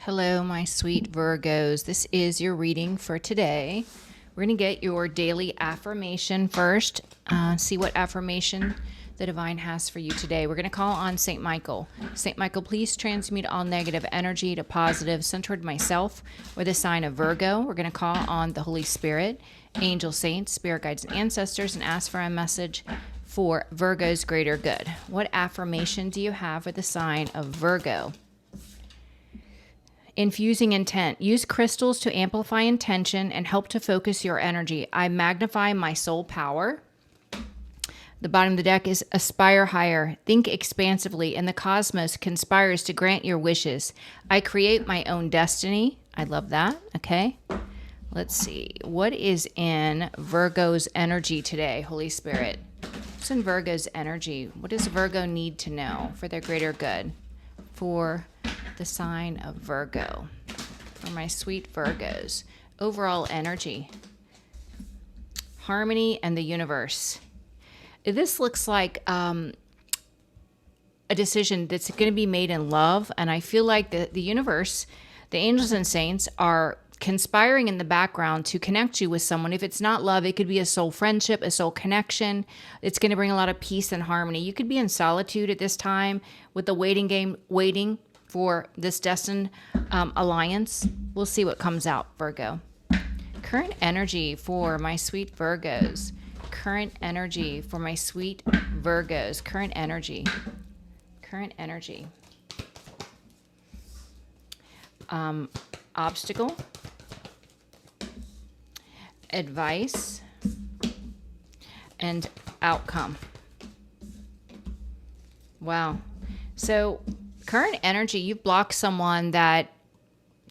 Hello, my sweet Virgos. This is your reading for today. We're going to get your daily affirmation first. See what affirmation the divine has for you today. We're going to call on St. Michael. St. Michael, please transmute all negative energy to positive, centered myself with a sign of Virgo. We're going to call on the Holy Spirit, angel saints, spirit guides, and ancestors, and ask for a message for Virgo's greater good. What affirmation do you have for the sign of Virgo? Infusing intent. Use crystals to amplify intention and help to focus your energy. I magnify my soul power. The bottom of the deck is aspire higher. Think expansively, and the cosmos conspires to grant your wishes. I create my own destiny. I love that. Okay. Let's see. What is in Virgo's energy today, Holy Spirit? What's in Virgo's energy? What does Virgo need to know for their greater good? For the sign of Virgo, for my sweet Virgos. Overall energy, harmony, and the universe. This looks like a decision that's going to be made in love, and I feel like the universe, the angels and saints, are conspiring in the background to connect you with someone. If it's not love, it could be a soul friendship, a soul connection. It's going to bring a lot of peace and harmony. You could be in solitude at this time with the waiting game, waiting for this destined alliance. We'll see what comes out, Virgo. Current energy for my sweet Virgos. Current energy for my sweet Virgos. Current energy. Current energy. Obstacle. Advice. And outcome. Wow. So current energy, you've blocked someone that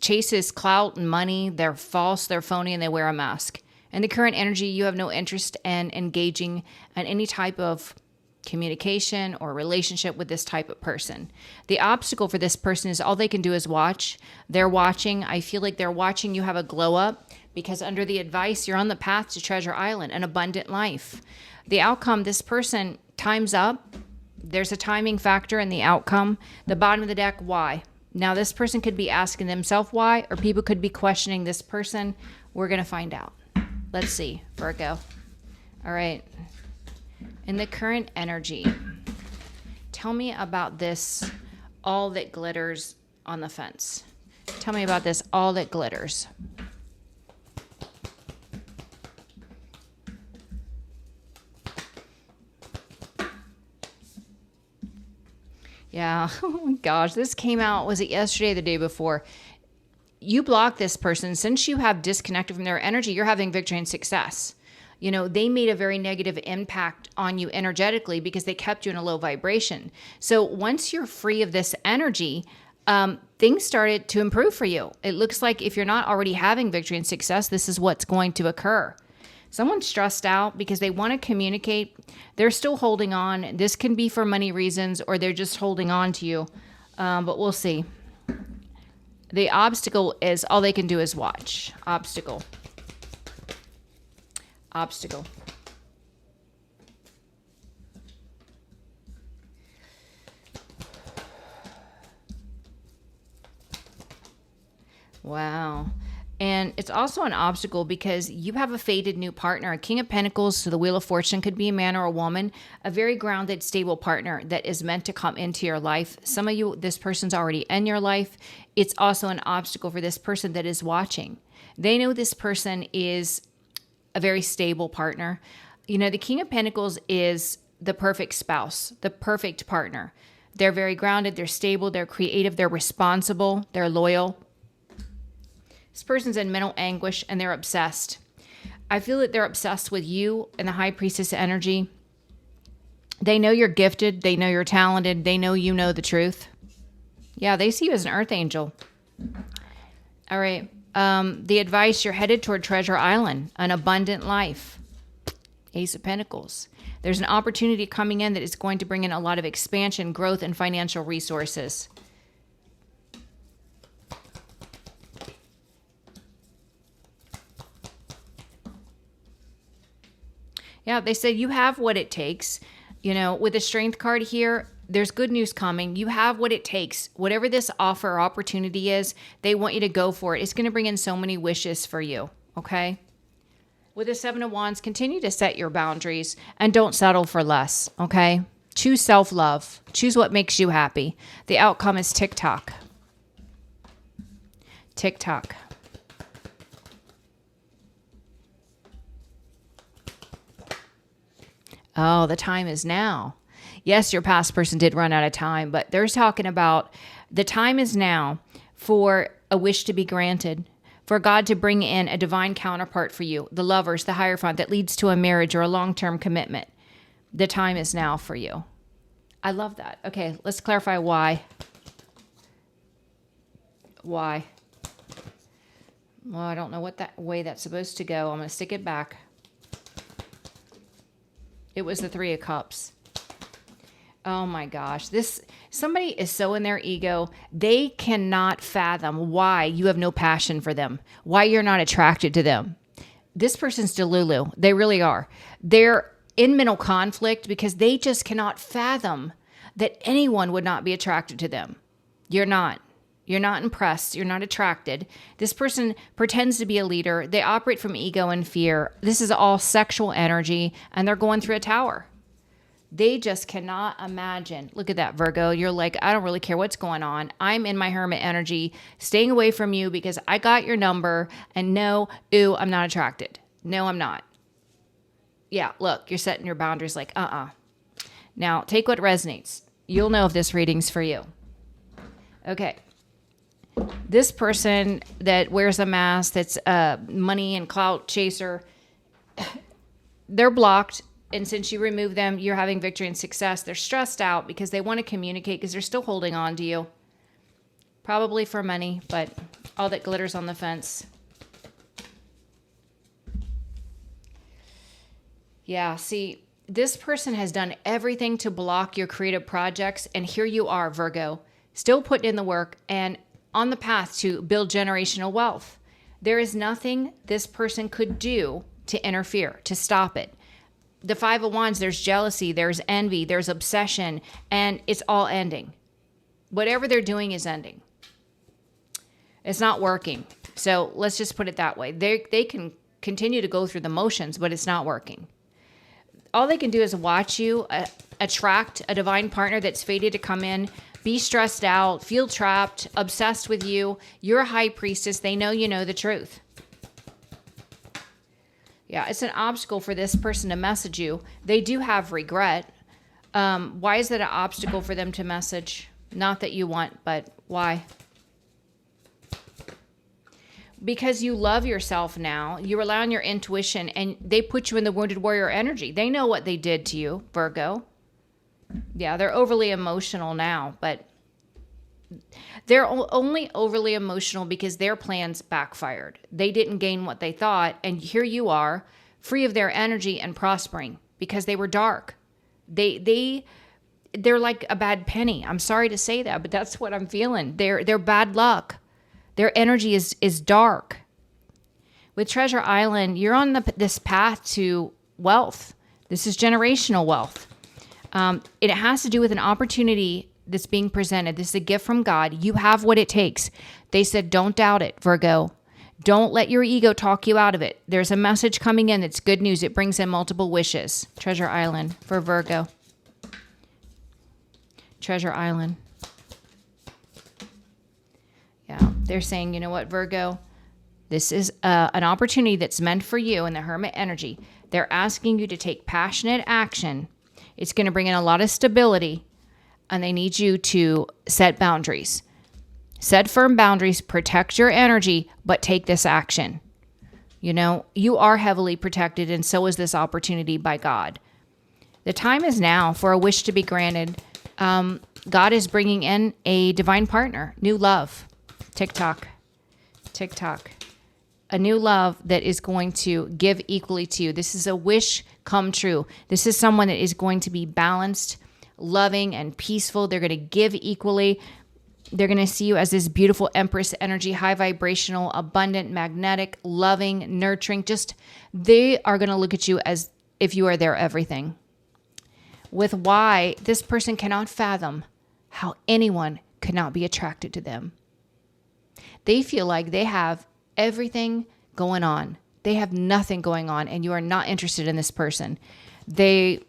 chases clout and money. They're false, they're phony, and they wear a mask. And the current energy, you have no interest in engaging in any type of communication or relationship with this type of person. The obstacle for this person is all they can do is watch. They're watching. I feel like they're watching you have a glow up, because under the advice, you're on the path to Treasure Island, an abundant life. The outcome, this person, time's up. There's a timing factor in the outcome. The bottom of the deck, why? Now, this person could be asking themselves why, or people could be questioning this person. We're going to find out. Let's see, Virgo. All right. In the current energy, tell me about this all that glitters on the fence. Tell me about this all that glitters. Yeah, oh my gosh, this came out, was it yesterday or the day before? You block this person. Since you have disconnected from their energy, you're having victory and success. You know, they made a very negative impact on you energetically because they kept you in a low vibration. So once you're free of this energy, things started to improve for you. It looks like if you're not already having victory and success, this is what's going to occur. Someone's stressed out because they want to communicate. They're still holding on. This can be for money reasons, or they're just holding on to you. But we'll see. The obstacle is all they can do is watch. Obstacle. Obstacle. Wow. And it's also an obstacle because you have a fated new partner. A King of Pentacles to the Wheel of Fortune could be a man or a woman, a very grounded, stable partner that is meant to come into your life. Some of you, this person's already in your life. It's also an obstacle for this person that is watching. They know this person is a very stable partner. You know, the King of Pentacles is the perfect spouse, the perfect partner. They're very grounded, they're stable, they're creative, they're responsible, they're loyal. This person's in mental anguish and they're obsessed. I feel that they're obsessed with you and the High Priestess energy. They know you're gifted. They know you're talented. They know you know the truth. Yeah, they see you as an earth angel. All right. The advice, you're headed toward Treasure Island, an abundant life. Ace of Pentacles. There's an opportunity coming in that is going to bring in a lot of expansion, growth, and financial resources. Yeah, they said you have what it takes. You know, with the Strength card here, There's good news coming. You have what it takes. Whatever this offer or opportunity is, they want you to go for it. It's going to bring in so many wishes for you, okay? With the Seven of Wands, continue to set your boundaries and don't settle for less, okay? Choose self-love. Choose what makes you happy. The outcome is tick-tock. Tick-tock. Oh, the time is now. Yes, your past person did run out of time, but they're talking about the time is now for a wish to be granted, for God to bring in a divine counterpart for you, the Lovers, the Hierophant, that leads to a marriage or a long-term commitment. The time is now for you. I love that. Okay, let's clarify why. Why? Well, I don't know what that way that's supposed to go. I'm going to stick it back. It was the Three of Cups. Oh my gosh. Somebody is so in their ego, they cannot fathom why you have no passion for them, why you're not attracted to them. This person's delulu. They really are. They're in mental conflict because they just cannot fathom that anyone would not be attracted to them. You're not. You're not impressed. You're not attracted. This person pretends to be a leader. They operate from ego and fear. This is all sexual energy, and they're going through a tower. They just cannot imagine. Look at that, Virgo. You're like, I don't really care what's going on. I'm in my hermit energy, staying away from you because I got your number. And no, I'm not attracted. No, I'm not. Yeah, look, you're setting your boundaries like, Now, take what resonates. You'll know if this reading's for you. Okay. This person that wears a mask, that's a money and clout chaser, they're blocked. And since you remove them, you're having victory and success. They're stressed out because they want to communicate because they're still holding on to you. Probably for money, but all that glitters on the fence. Yeah, see, this person has done everything to block your creative projects. And here you are, Virgo, still putting in the work and on the path to build generational wealth. There is nothing this person could do to interfere, to stop it. The Five of Wands, there's jealousy, there's envy, there's obsession, and it's all ending. Whatever they're doing is ending. It's not working. So let's just put it that way. They can continue to go through the motions, but it's not working. All they can do is watch you attract a divine partner that's fated to come in, be stressed out, feel trapped, obsessed with you. You're a high priestess. They know you know the truth. Yeah, it's an obstacle for this person to message you. They do have regret. Why is that an obstacle for them to message? Not that you want, but why? Because you love yourself now. You rely on your intuition, and they put you in the wounded warrior energy. They know what they did to you, Virgo. Yeah, they're overly emotional now, but they're only overly emotional because their plans backfired. They didn't gain what they thought, and here you are, free of their energy and prospering because they were dark. They're like a bad penny. I'm sorry to say that, but that's what I'm feeling. They're bad luck. Their energy is dark. With Treasure Island, you're on this path to wealth. This is generational wealth. It has to do with an opportunity that's being presented. This is a gift from God. You have what it takes. They said, don't doubt it, Virgo. Don't let your ego talk you out of it. There's a message coming in that's good news. It brings in multiple wishes. Treasure Island for Virgo. Treasure Island. Yeah, they're saying, you know what, Virgo? This is an opportunity that's meant for you in the Hermit energy. They're asking you to take passionate action. It's going to bring in a lot of stability, and they need you to set boundaries. Set firm boundaries, protect your energy, but take this action. You know, you are heavily protected, and so is this opportunity by God. The time is now for a wish to be granted. God is bringing in a divine partner, new love. TikTok. A new love that is going to give equally to you. This is a wish come true. This is someone that is going to be balanced, loving, and peaceful. They're going to give equally. They're going to see you as this beautiful Empress energy, high vibrational, abundant, magnetic, loving, nurturing. They are going to look at you as if you are their everything. with why this person cannot fathom how anyone could not be attracted to them. They feel like they have everything going on. They have nothing going on, and you are not interested in this person. They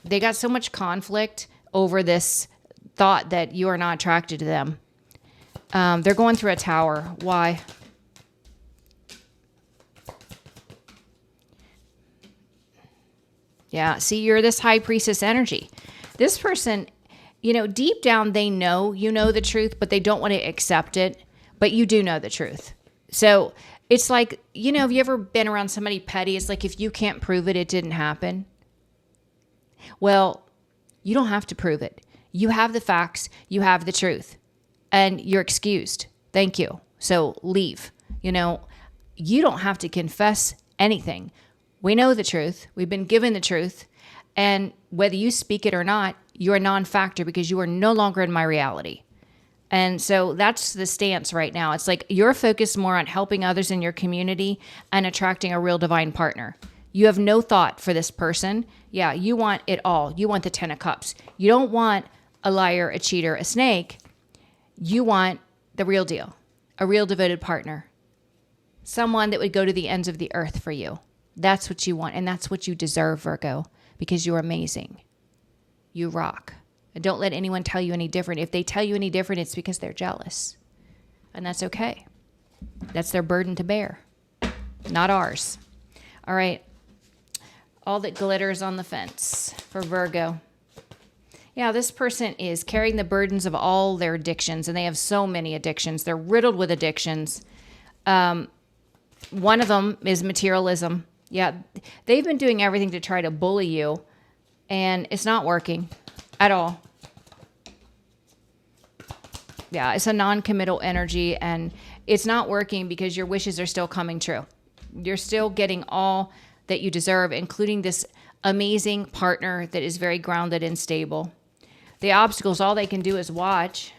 got so much conflict over this thought that you are not attracted to them. They're going through a tower. Why? Yeah, see, you're this high priestess energy. This person, deep down, they know you know the truth, but they don't want to accept it. But you do know the truth. So it's like, have you ever been around somebody petty? It's like, if you can't prove it, it didn't happen. Well, you don't have to prove it. You have the facts. You have the truth. And you're excused. Thank you. So leave. You don't have to confess anything. We know the truth. We've been given the truth. And whether you speak it or not, you're a non-factor because you are no longer in my reality. And so that's the stance right now. It's like you're focused more on helping others in your community and attracting a real divine partner. You have no thought for this person. Yeah, you want it all. You want the 10 of Cups. You don't want a liar, a cheater, a snake. You want the real deal, a real devoted partner, someone that would go to the ends of the earth for you. That's what you want, and that's what you deserve, Virgo, because you're amazing. You rock. And don't let anyone tell you any different. If they tell you any different, it's because they're jealous. And that's okay. That's their burden to bear, not ours. All right. All that glitters on the fence for Virgo. Yeah, this person is carrying the burdens of all their addictions, and they have so many addictions. They're riddled with addictions. One of them is materialism. Yeah, they've been doing everything to try to bully you, and it's not working at all. Yeah, it's a non-committal energy, and it's not working because your wishes are still coming true. You're still getting all that you deserve, including this amazing partner that is very grounded and stable. The obstacles, all they can do is watch.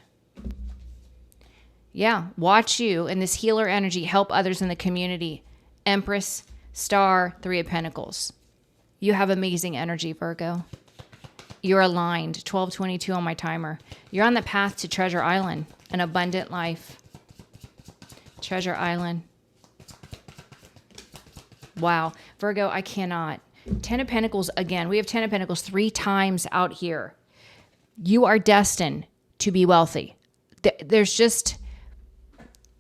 Yeah, watch you and this healer energy help others in the community. Empress, Star, 3 of Pentacles. You have amazing energy, Virgo. You're aligned. 1222 on my timer. You're on the path to Treasure Island, an abundant life. Treasure Island. Wow. Virgo, I cannot. 10 of Pentacles again. We have 10 of Pentacles 3 times out here. You are destined to be wealthy. There's just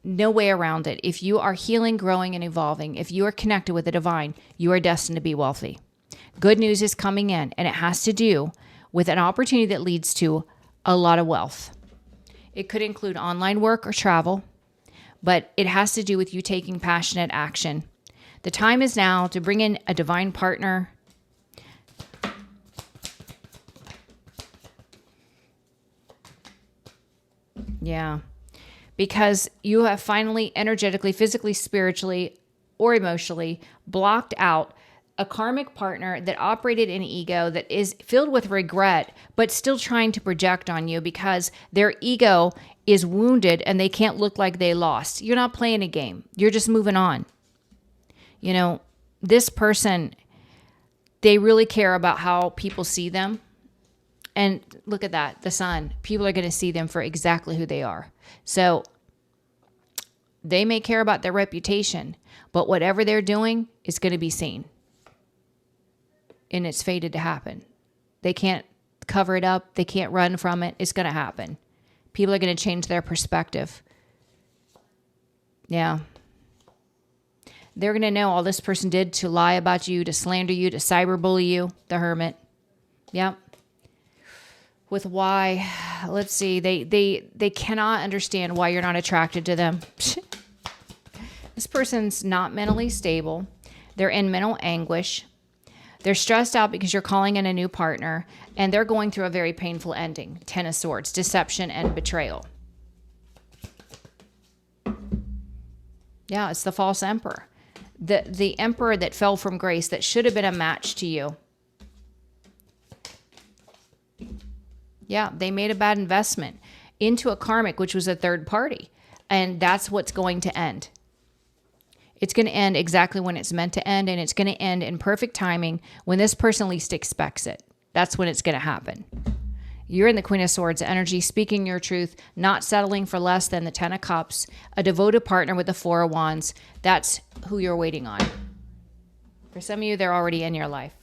no way around it. If you are healing, growing, and evolving, if you are connected with the divine, you are destined to be wealthy. Good news is coming in, and it has to do with an opportunity that leads to a lot of wealth. It could include online work or travel, but it has to do with you taking passionate action. The time is now to bring in a divine partner. Yeah, because you have finally energetically, physically, spiritually, or emotionally blocked out a karmic partner that operated in ego, that is filled with regret, but still trying to project on you because their ego is wounded and they can't look like they lost. You're not playing a game. You're just moving on. This person, they really care about how people see them. And look at that, the sun. People are going to see them for exactly who they are. So they may care about their reputation, but whatever they're doing is going to be seen. And it's fated to happen. They can't cover it up. They can't run from it. It's going to happen. People are going to change their perspective. Yeah. They're going to know all this person did to lie about you, to slander you, to cyberbully you, the Hermit. Yep. With why, let's see, they cannot understand why you're not attracted to them. This person's not mentally stable. They're in mental anguish. They're stressed out because you're calling in a new partner, and they're going through a very painful ending. 10 of Swords, deception and betrayal. Yeah, it's the false emperor. The emperor that fell from grace, that should have been a match to you. Yeah, they made a bad investment into a karmic, which was a third party. And that's what's going to end. It's going to end exactly when it's meant to end, and it's going to end in perfect timing when this person least expects it. That's when it's going to happen. You're in the Queen of Swords energy, speaking your truth, not settling for less than the 10 of Cups, a devoted partner with the 4 of Wands. That's who you're waiting on. For some of you, they're already in your life.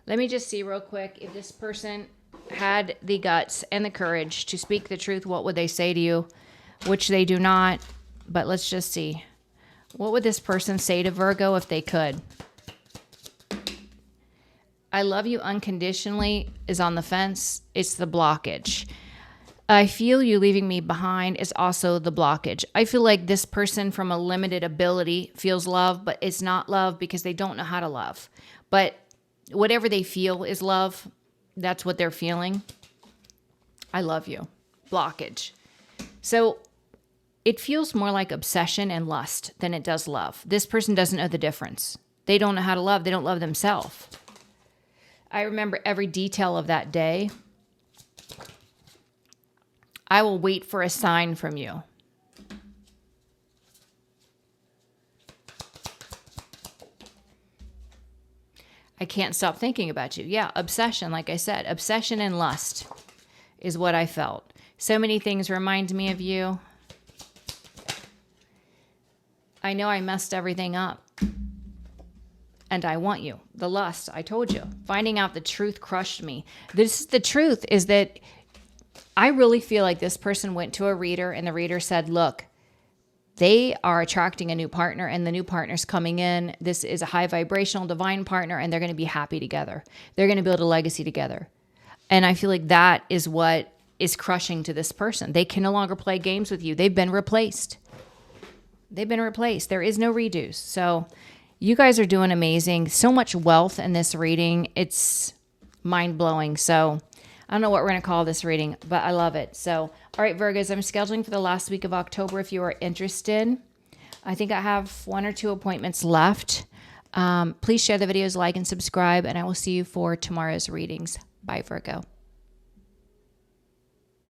Let me just see real quick if this person had the guts and the courage to speak the truth. What would they say to you? Which they do not. But let's just see. What would this person say to Virgo if they could? I love you unconditionally is on the fence. It's the blockage. I feel you leaving me behind is also the blockage. I feel like this person from a limited ability feels love, but it's not love because they don't know how to love. But whatever they feel is love. That's what they're feeling. I love you. Blockage. So it feels more like obsession and lust than it does love. This person doesn't know the difference. They don't know how to love. They don't love themselves. I remember every detail of that day. I will wait for a sign from you. I can't stop thinking about you. Yeah, obsession, like I said. Obsession and lust is what I felt. So many things remind me of you. I know I messed everything up. And I want you. The lust, I told you. Finding out the truth crushed me. The truth is that I really feel like this person went to a reader and the reader said, look, they are attracting a new partner and the new partner's coming in. This is a high vibrational divine partner and they're going to be happy together. They're going to build a legacy together. And I feel like that is what is crushing to this person. They can no longer play games with you. They've been replaced. They've been replaced. There is no redos. So you guys are doing amazing. So much wealth in this reading. It's mind-blowing. So I don't know what we're going to call this reading, but I love it. So, all right, Virgos, I'm scheduling for the last week of October if you are interested. I think I have 1 or 2 appointments left. Please share the videos, like, and subscribe, and I will see you for tomorrow's readings. Bye, Virgo.